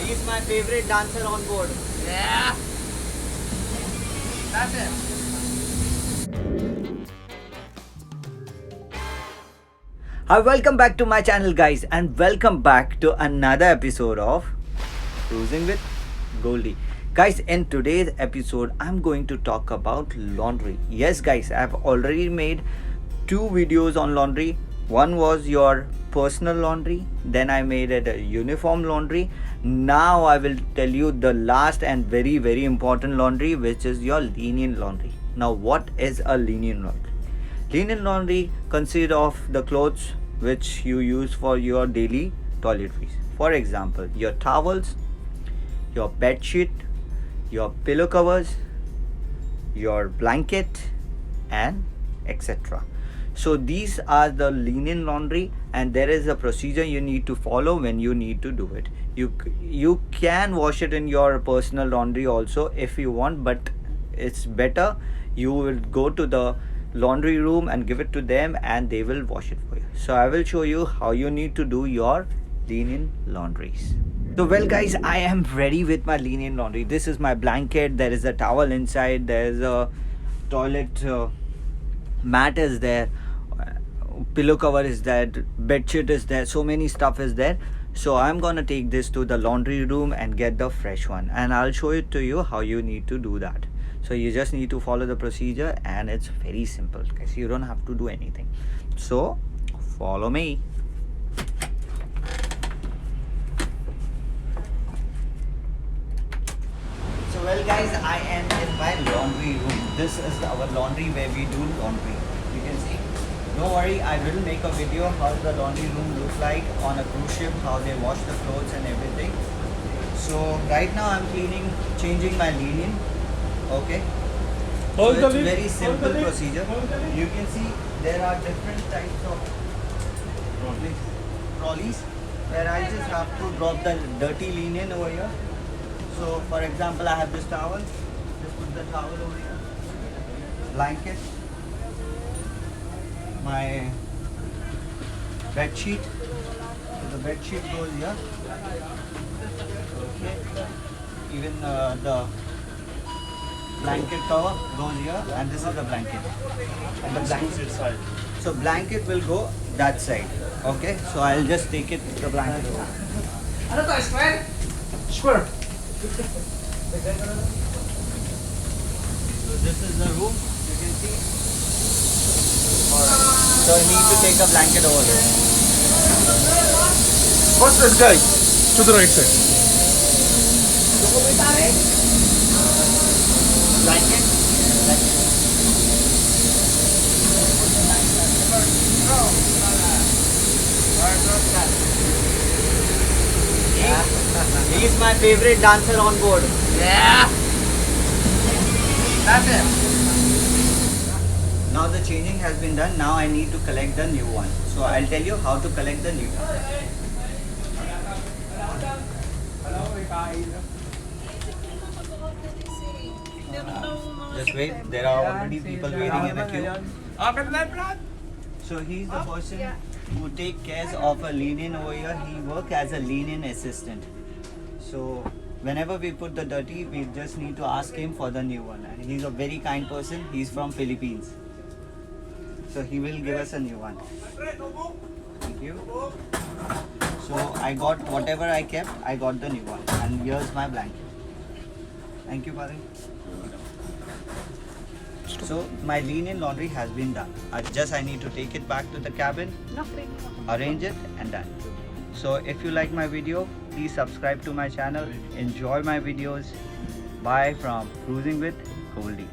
He's my favorite dancer on board. Yeah. That's it. Hi, welcome back to my channel, guys, and welcome back to another episode of Cruising with Goldie. Guys, in today's episode, I'm going to talk about laundry. Yes, guys, I've already made two videos on laundry. One was your personal laundry, then I made it a uniform laundry. Now I will tell you the last and very important laundry, which is your linen laundry. Now, what is a linen laundry? Linen laundry consists of the clothes which you use for your daily toiletries. For example, your towels, your bed sheet, your pillow covers, your blanket, and etc. So these are the linen laundry, and there is a procedure you need to follow when you need to do it. You can wash it in your personal laundry also if you want, but it's better you will go to the laundry room and give it to them and they will wash it for you. So I will show you how you need to do your linen laundries. So well, guys, I am ready with my linen laundry. This is my blanket, there is a towel inside, there is a toilet mat is there, pillow cover is there, bed sheet is there, so many stuff is there. So I'm gonna take this to the laundry room and get the fresh one, and I'll show it to you how you need to do that. So you just need to follow the procedure, and it's very simple, guys. You don't have to do anything. So follow me. So well, guys, I am in my laundry room. This is our laundry where we do laundry. You can see. Don't worry, I will make a video how the laundry room looks like on a cruise ship, how they wash the clothes and everything. So right now I'm changing my linen. Okay. So it's a very simple procedure. You can see there are different types of trolleys where I just have to drop the dirty linen over here. So for example, I have this towel. Just put the towel over here. Blanket. My bed sheet. So the bed sheet goes here. Okay. Even the blanket cover goes here, and this is the blanket. And the blanket side. So blanket will go that side. Okay. So I'll just take it the blanket over. Square. So this is the room. You can see. Alright. So I need to take a blanket over here. What's this guy? To the right side. Blanket. He's my favorite dancer on board. Yeah. That's it. Now the changing has been done. Now I need to collect the new one. So I'll tell you how to collect the new one. Just wait. There are already people waiting in the queue. So he's the person who take care of a linen over here. He works as a linen assistant. So whenever we put the dirty, we just need to ask him for the new one. And he's a very kind person. He's from Philippines. So he will give us a new one. Thank you. So I got whatever I kept, I got the new one. And here's my blanket. Thank you, Padre. So my linen laundry has been done. I need to take it back to the cabin, arrange it, and done. So if you like my video, please subscribe to my channel. Enjoy my videos. Bye from Cruising with Goldie.